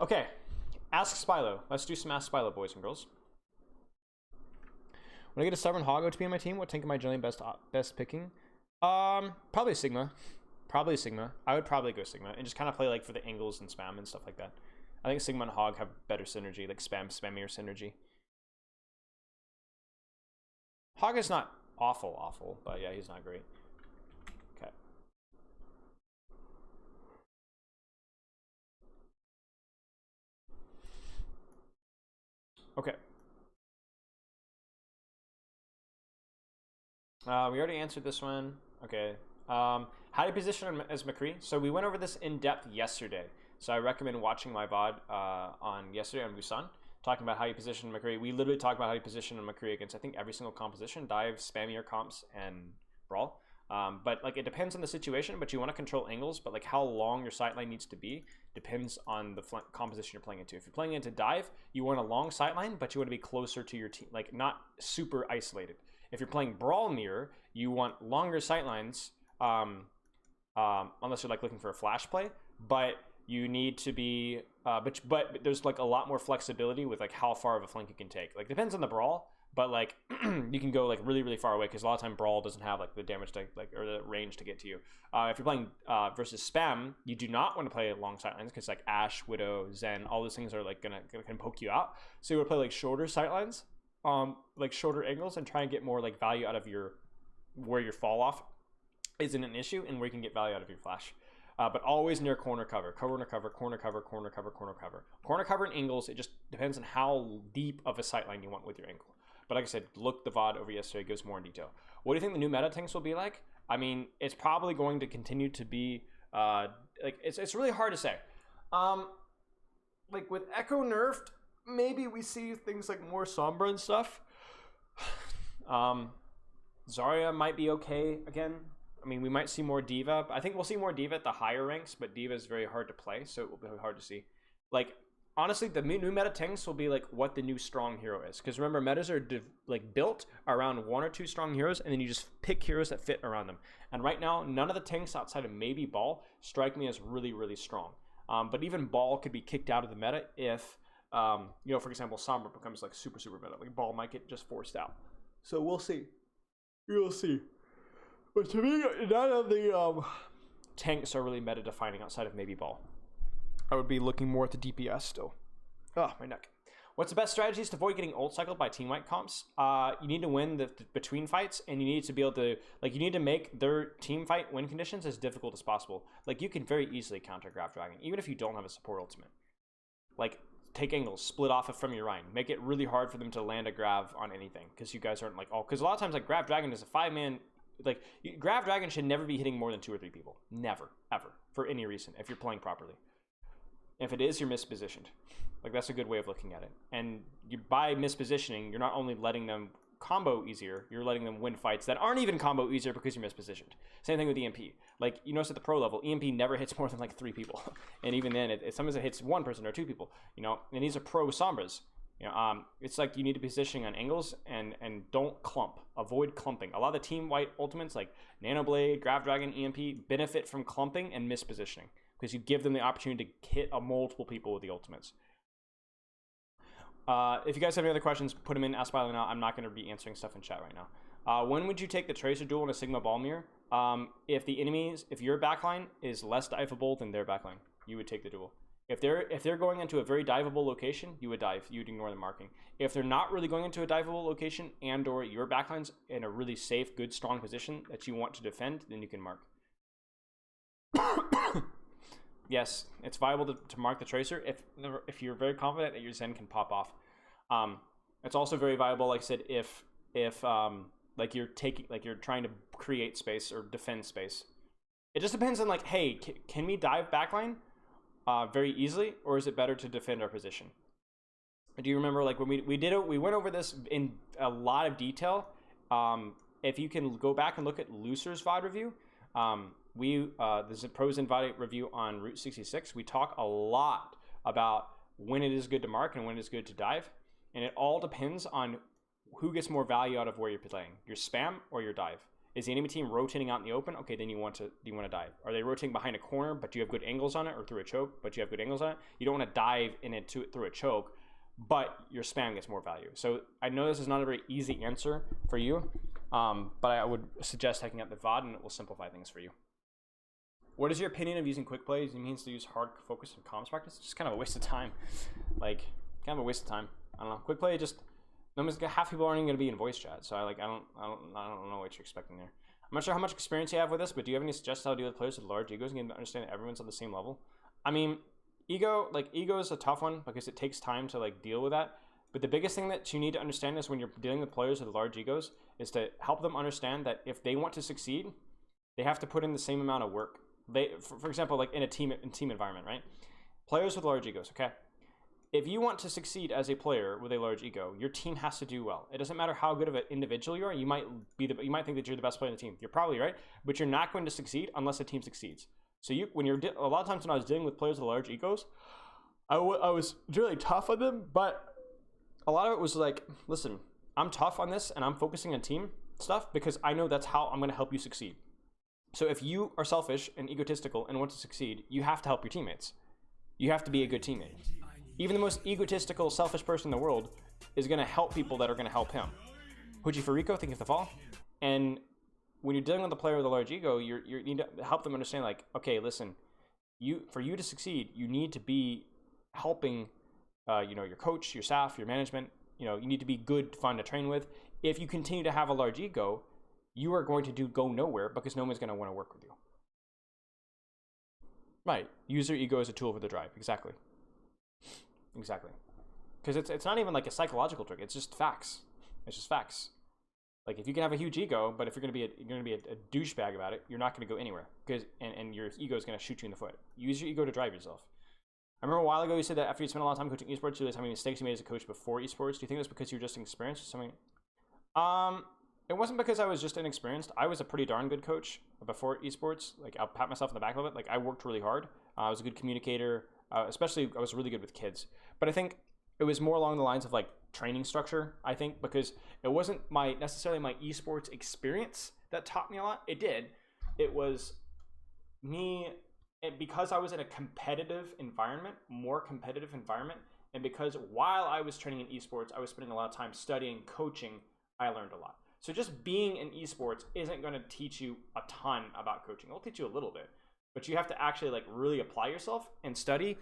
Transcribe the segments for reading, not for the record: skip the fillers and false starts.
Okay, ask Spilo. Let's do some Ask Spilo, boys and girls. When I get a stubborn Hoggo to be on my team, what tank am I generally best picking? Probably Sigma. Probably Sigma. I would probably go Sigma and just kind of play like for the angles and spam and stuff like that. I think Sigma and Hog have better synergy, like spammier synergy. Hog is not awful, but yeah, he's not great. Okay. Okay. We already answered this one. Okay. How do you position as McCree? So we went over this in depth yesterday. So I recommend watching my VOD on yesterday on Busan, talking about how you position McCree. We literally talked about how you position McCree against, I think, every single composition, dive, spammier comps, and brawl. But like it depends on the situation, but you want to control angles, but like how long your sightline needs to be depends on the composition you're playing into. If you're playing into dive, you want a long sightline, but you want to be closer to your team, like not super isolated. If you're playing brawl mirror, you want longer sightlines, unless you're like looking for a flash play, but you need to be, but there's like a lot more flexibility with like how far of a flank you can take. Like depends on the brawl, but like you can go like really far away because a lot of time brawl doesn't have like the damage to like or the range to get to you. If you're playing versus spam, you do not want to play long sightlines because like Ashe, Widow, Zen, all those things are like gonna poke you out. So you want to play like shorter sightlines, like shorter angles, and try and get more like value out of your where your fall off isn't an issue and where you can get value out of your flash. But always near corner cover and angles. It just depends on how deep of a sightline you want with your angle. But like I said, look the VOD over yesterday, gives more in detail. What do you think the new meta tanks will be like? I mean, it's probably going to continue to be like it's really hard to say. Like with Echo nerfed, maybe we see things like more Sombra and stuff. Zarya might be okay again. I mean, we might see more Diva. I think we'll see more Diva at the higher ranks, but Diva is very hard to play, so it will be hard to see. Like, honestly, the new meta tanks will be like what the new strong hero is. Because remember, metas are like built around 1 or 2 strong heroes, and then you just pick heroes that fit around them. And right now, none of the tanks outside of maybe Ball strike me as really strong. But even Ball could be kicked out of the meta if, you know, for example, Sombra becomes like super meta. Like Ball might get just forced out. So we'll see. We'll see. But to me, none of the tanks are really meta defining outside of maybe Ball. I would be looking more at the DPS still. Oh, my neck. What's the best strategies to avoid getting ult cycled by team wipe comps? You need to win the between fights, and you need to be able to, like, you need to make their team fight win conditions as difficult as possible. Like, you can very easily counter Grab Dragon, even if you don't have a support ultimate. Like, take angles, split off from your Rhine. Make it really hard for them to land a grab on anything, because you guys aren't like, oh, because a lot of times, like, Grab Dragon is a 5-man. Like, Grab Dragon should never be hitting more than 2 or 3 people. Never, ever, for any reason, if you're playing properly. If it is, you're mispositioned. Like, that's a good way of looking at it. And by mispositioning, you're not only letting them combo easier, you're letting them win fights that aren't even combo easier because you're mispositioned. Same thing with EMP. Like, you notice at the pro level, EMP never hits more than like 3 people. And even then, sometimes it hits 1 person or 2 people, you know, and these are pro Sombras. You know, it's like you need to be positioning on angles and don't clump. Avoid clumping. A lot of the team white ultimates like Nanoblade, Grab Dragon, EMP benefit from clumping and mispositioning because you give them the opportunity to hit multiple people with the ultimates. If you guys have any other questions, put them in. Ask Spilo now. I'm not going to be answering stuff in chat right now. When would you take the Tracer duel in a Sigma Ball mirror? If your backline is less diveable than their backline, you would take the duel. If they're going into a very diveable location, you would dive. You would ignore the marking. If they're not really going into a diveable location and or your backline's in a really safe, good, strong position that you want to defend, then you can mark. Yes, it's viable to mark the Tracer if you're very confident that your Zen can pop off. It's also very viable, like I said, if like you're trying to create space or defend space. It just depends on like, hey, can we dive backline? Very easily, or is it better to defend our position? Do you remember like when we went over this in a lot of detail? If you can go back and look at Lucer's VOD review, there's a pros and VOD review on Route 66. We talk a lot about when it is good to mark and when it is good to dive, and it all depends on who gets more value out of where you're playing, your spam or your dive. Is the enemy team rotating out in the open? Okay, then you want to dive. Are they rotating behind a corner, but you have good angles on it, or through a choke, but you have good angles on it? You don't want to dive in it through a choke, but your spam gets more value. So I know this is not a very easy answer for you, but I would suggest checking out the VOD, and it will simplify things for you. What is your opinion of using quick plays? It means to use hard focus and comms practice. It's just kind of a waste of time. Like, kind of a waste of time. I don't know. Quick play just half people aren't even going to be in voice chat, so I don't know what you're expecting there. I'm not sure how much experience you have with this, but do you have any suggestions how to deal with players with large egos and get them to understand that everyone's on the same level? I mean, ego is a tough one because it takes time to like deal with that. But the biggest thing that you need to understand is when you're dealing with players with large egos is to help them understand that if they want to succeed, they have to put in the same amount of work. For example, like in a team environment, right? Players with large egos, okay? If you want to succeed as a player with a large ego, your team has to do well. It doesn't matter how good of an individual you are. You might think that you're the best player on the team. You're probably right, but you're not going to succeed unless the team succeeds. So a lot of times when I was dealing with players with large egos, I was really tough on them, but a lot of it was like, listen, I'm tough on this and I'm focusing on team stuff because I know that's how I'm going to help you succeed. So if you are selfish and egotistical and want to succeed, you have to help your teammates. You have to be a good teammate. Even the most egotistical, selfish person in the world is going to help people that are going to help him. Huji Farico, thank you for the fall. And when you're dealing with a player with a large ego, you need to help them understand, like, okay, listen, for you to succeed, you need to be helping, your coach, your staff, your management. You need to be good, fun to train with. If you continue to have a large ego, you are going to go nowhere because no one's going to want to work with you. Right. Use your ego as a tool for the drive. Exactly. Because it's not even like a psychological trick. It's just facts. It's just facts. Like if you can have a huge ego, but if you're going to be a douchebag about it, you're not going to go anywhere because and your ego is going to shoot you in the foot. Use your ego to drive yourself. I remember a while ago you said that after you spent a lot of time coaching esports, you realized how many mistakes you made as a coach before esports. Do you think it was because you were just inexperienced or something? It wasn't because I was just inexperienced. I was a pretty darn good coach before esports. Like I'll pat myself on the back a little bit. Like I worked really hard. I was a good communicator. Especially I was really good with kids. But I think it was more along the lines of like training structure, I think, because it wasn't necessarily my esports experience that taught me a lot. It did. It was me, because I was in a more competitive environment, and because while I was training in esports, I was spending a lot of time studying, coaching, I learned a lot. So just being in esports isn't going to teach you a ton about coaching. It'll teach you a little bit. But you have to actually like really apply yourself and study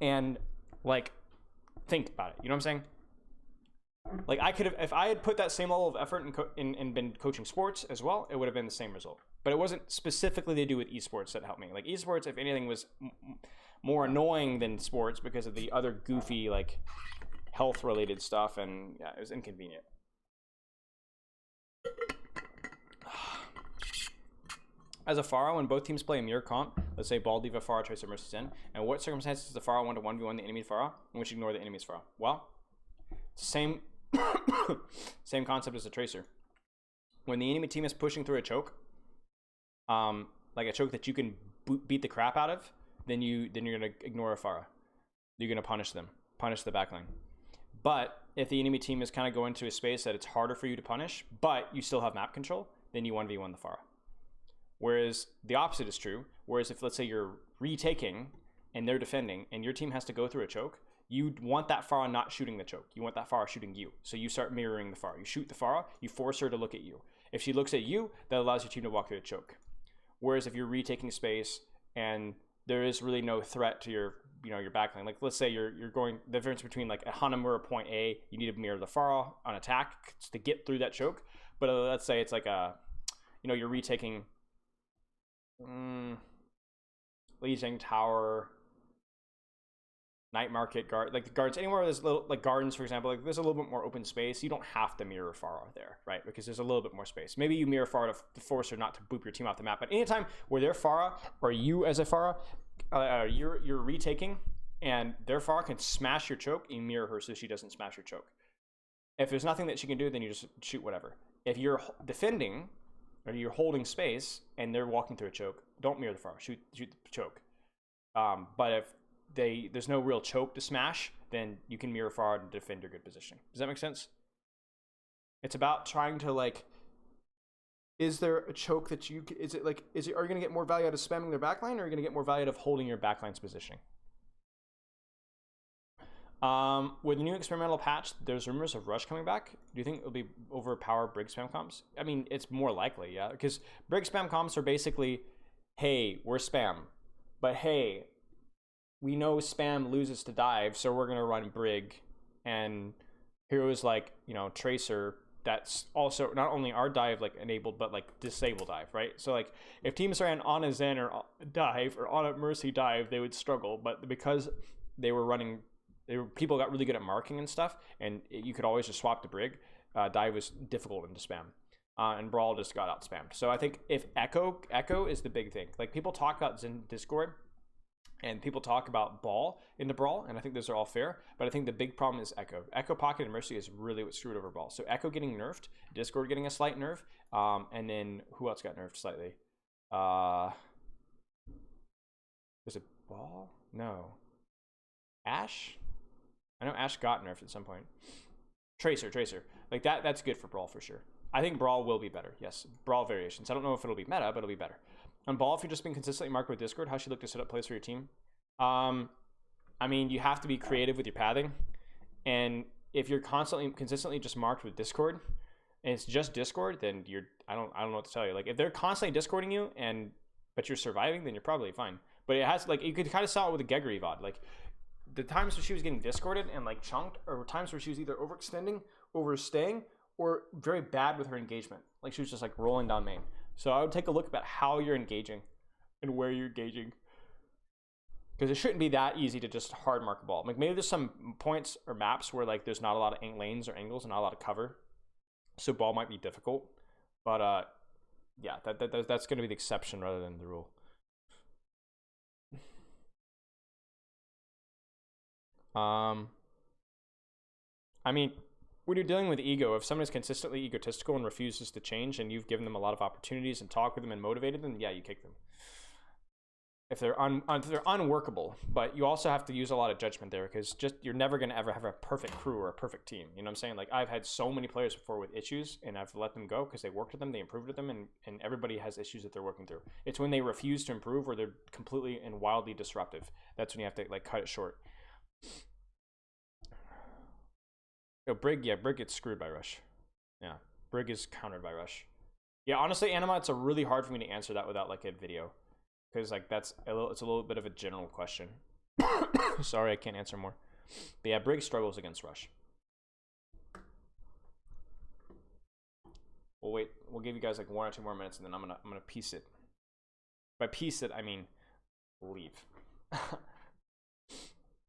and like think about it. You know what I'm saying? Like I could have, if I had put that same level of effort and been coaching sports as well, it would have been the same result. But it wasn't specifically to do with esports that helped me. Like esports, if anything, was more annoying than sports because of the other goofy like health related stuff, and yeah, it was inconvenient. As a Pharah, when both teams play a mirror comp, let's say Ball Diva Pharah Tracer Mercy Zen, and what circumstances does the Pharah want to 1v1 the enemy Pharah, in which ignore the enemy's Pharah? Well, same concept as a Tracer. When the enemy team is pushing through a choke, like a choke that you can beat the crap out of, then you're going to ignore a Pharah. You're going to punish the backline. But if the enemy team is kind of going to a space that it's harder for you to punish, but you still have map control, then you 1v1 the Pharah. Whereas the opposite is true. Whereas if, let's say, you're retaking and they're defending and your team has to go through a choke, you want that Pharah not shooting the choke. You want that Pharah shooting you. So you start mirroring the Pharah. You shoot the Pharah, you force her to look at you. If she looks at you, that allows your team to walk through a choke. Whereas if you're retaking space and there is really no threat to your backline, like let's say you're going, the difference between like a Hanamura point A, you need to mirror the Pharah on attack to get through that choke. But let's say it's like you're retaking Legion Tower, Night Market, guard, like the guards, anywhere there's little like gardens, for example, like there's a little bit more open space. You don't have to mirror Pharah there, right? Because there's a little bit more space. Maybe you mirror Pharah to force her not to boop your team off the map. But anytime where they're Pharah or you as a Pharah, you're retaking and their Pharah can smash your choke, you mirror her so she doesn't smash your choke. If there's nothing that she can do, then you just shoot whatever. If you're defending or you're holding space and they're walking through a choke, don't mirror the Pharah, shoot the choke. But if there's no real choke to smash, then you can mirror Pharah and defend your good position. Does that make sense? It's about trying to like, Is there a choke that you is it like is it are you gonna get more value out of spamming their backline, or are you gonna get more value out of holding your backline's positioning? With the new experimental patch, there's rumors of Rush coming back. Do you think it'll be overpower Brig spam comps? I mean, it's more likely, yeah, because Brig spam comps are basically, hey, we're spam, but hey, we know spam loses to dive, so we're gonna run Brig, and heroes like Tracer. That's also not only our dive like enabled, but like disable dive, right? So like if teams ran on a Zen or dive or on a Mercy dive, they would struggle, but because they were running people got really good at marking and stuff, and you could always just swap to Brig. Dive was difficult into spam, and Brawl just got out spammed. So I think if Echo is the big thing. Like people talk about Zen Discord, and people talk about Ball into Brawl, and I think those are all fair. But I think the big problem is Echo. Echo Pocket and Mercy is really what screwed over Ball. So Echo getting nerfed, Discord getting a slight nerf, and then who else got nerfed slightly? Was it Ball? No. Ash? I know Ash got nerfed at some point. Tracer. Like that's good for Brawl for sure. I think Brawl will be better. Yes, Brawl variations. I don't know if it'll be meta, but it'll be better. On Ball, if you've just been consistently marked with Discord, how should you look to set up plays for your team? I mean, you have to be creative with your pathing. And if you're consistently just marked with Discord, and it's just Discord, then I don't know what to tell you. Like if they're constantly Discording you but you're surviving, then you're probably fine. But it has like you could kind of saw it with the Geggery VOD. Like the times where she was getting discorded and like chunked, or times where she was either overextending, overstaying, or very bad with her engagement. Like she was just like rolling down main. So I would take a look at how you're engaging and where you're engaging, because it shouldn't be that easy to just hard mark a ball. Like maybe there's some points or maps where like there's not a lot of lanes or angles and not a lot of cover, so ball might be difficult. But yeah, that's going to be the exception rather than the rule. I mean, when you're dealing with ego, if someone is consistently egotistical and refuses to change, and you've given them a lot of opportunities and talked with them and motivated them, yeah, you kick them. If they're unworkable, but you also have to use a lot of judgment there, because just you're never going to ever have a perfect crew or a perfect team. You know what I'm saying? Like I've had so many players before with issues, and I've let them go because they worked with them, they improved with them, and everybody has issues that they're working through. It's when they refuse to improve or they're completely and wildly disruptive. That's when you have to like cut it short. Brig gets screwed by Rush. Yeah, Brig is countered by Rush. Yeah, honestly, Anima, it's really hard for me to answer that without like a video, because like it's a little bit of a general question. Sorry, I can't answer more. But yeah, Brig struggles against Rush. We'll wait. We'll give you guys like 1 or 2 more minutes, and then I'm gonna piece it. By piece it, I mean leave.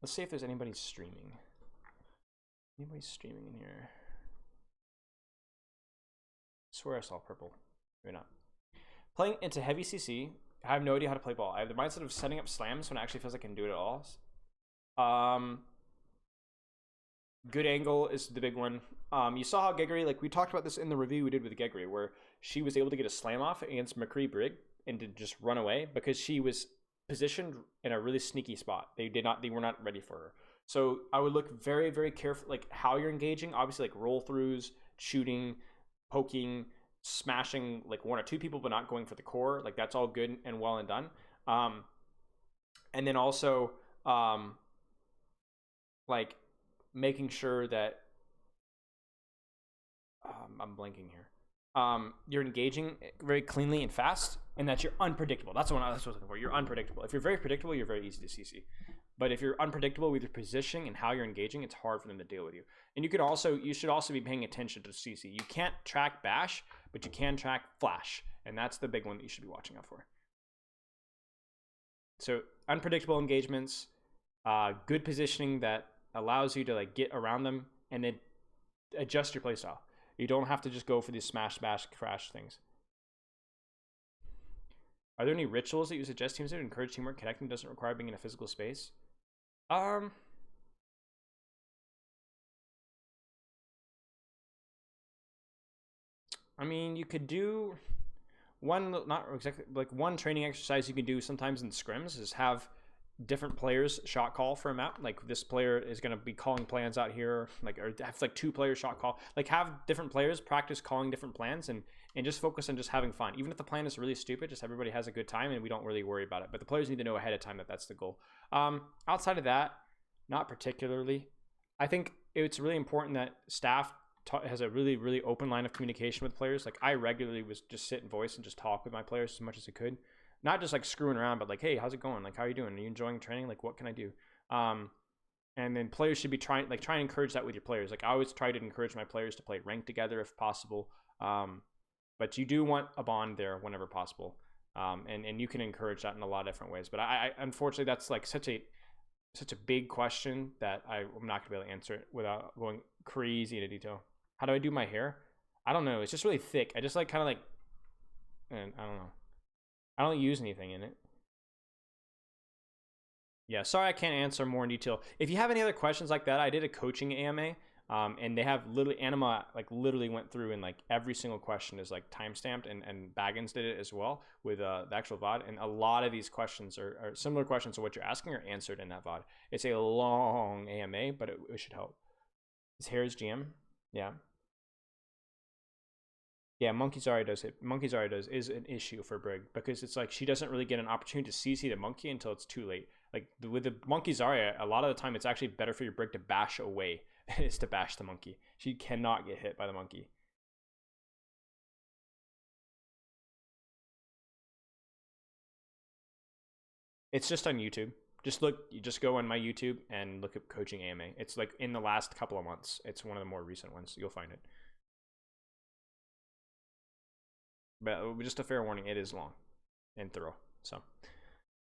Let's see if there's anybody streaming. Anybody's streaming in here? I swear I saw purple. Maybe not. Playing into heavy CC. I have no idea how to play ball. I have the mindset of setting up slams when it actually feels like I can do it at all. Good angle is the big one. You saw how Geggery, like we talked about this in the review we did with Geggery, where she was able to get a slam off against McCree Brig and to just run away because she was positioned in a really sneaky spot. They were not ready for her. So I would look very, very careful, like how you're engaging. Obviously, like roll throughs, shooting, poking, smashing like 1 or 2 people, but not going for the core. Like that's all good and well and done. And then also, like making sure that I'm blanking here. You're engaging very cleanly and fast, and that you're unpredictable. That's what I was looking for. You're unpredictable. If you're very predictable, you're very easy to CC. But if you're unpredictable with your positioning and how you're engaging, it's hard for them to deal with you. And you should also be paying attention to CC. You can't track bash, but you can track flash, and that's the big one that you should be watching out for. So unpredictable engagements, good positioning that allows you to like get around them, and then adjust your playstyle. You don't have to just go for these smash, bash, crash things. Are there any rituals that you suggest teams do to encourage teamwork? Connecting doesn't require being in a physical space. I mean, you could do one, not exactly like one training exercise you can do sometimes in scrims is have different players shot call for a map. Like this player is going to be calling plans out here, like, or have like 2 players shot call. Like have different players practice calling different plans and just focus on just having fun. Even if the plan is really stupid, just everybody has a good time and we don't really worry about it. But the players need to know ahead of time that that's the goal. Outside of that, not particularly. I think it's really important that staff has a really, really open line of communication with players. Like I regularly was just sit and voice and just talk with my players as much as I could. Not just like screwing around, but like, hey, how's it going? Like, how are you doing? Are you enjoying training? Like, what can I do? And then players should be try and encourage that with your players. Like I always try to encourage my players to play ranked together if possible. But you do want a bond there whenever possible. And you can encourage that in a lot of different ways. But I unfortunately, that's like such a big question that I'm not gonna be able to answer it without going crazy into detail. How do I do my hair? I don't know. It's just really thick. I just like kind of like, and I don't know. I don't use anything in it. Yeah, sorry I can't answer more in detail. If you have any other questions like that, I did a coaching AMA, and they have literally Anima like literally went through and like every single question is like timestamped, and Baggins did it as well with the actual VOD, and a lot of these questions are similar questions to what you're asking are answered in that VOD. It's a long AMA, but it should help. His hair is GM, yeah. Yeah, Monkey Zarya does hit. Monkey Zarya does is an issue for Brig because it's like she doesn't really get an opportunity to CC the monkey until it's too late. Like with the Monkey Zarya, a lot of the time it's actually better for your Brig to bash away than it is to bash the monkey. She cannot get hit by the monkey. It's just on YouTube. Just look. You just go on my YouTube and look at coaching AMA. It's like in the last couple of months. It's one of the more recent ones. You'll find it. But just a fair warning, it is long and thorough. So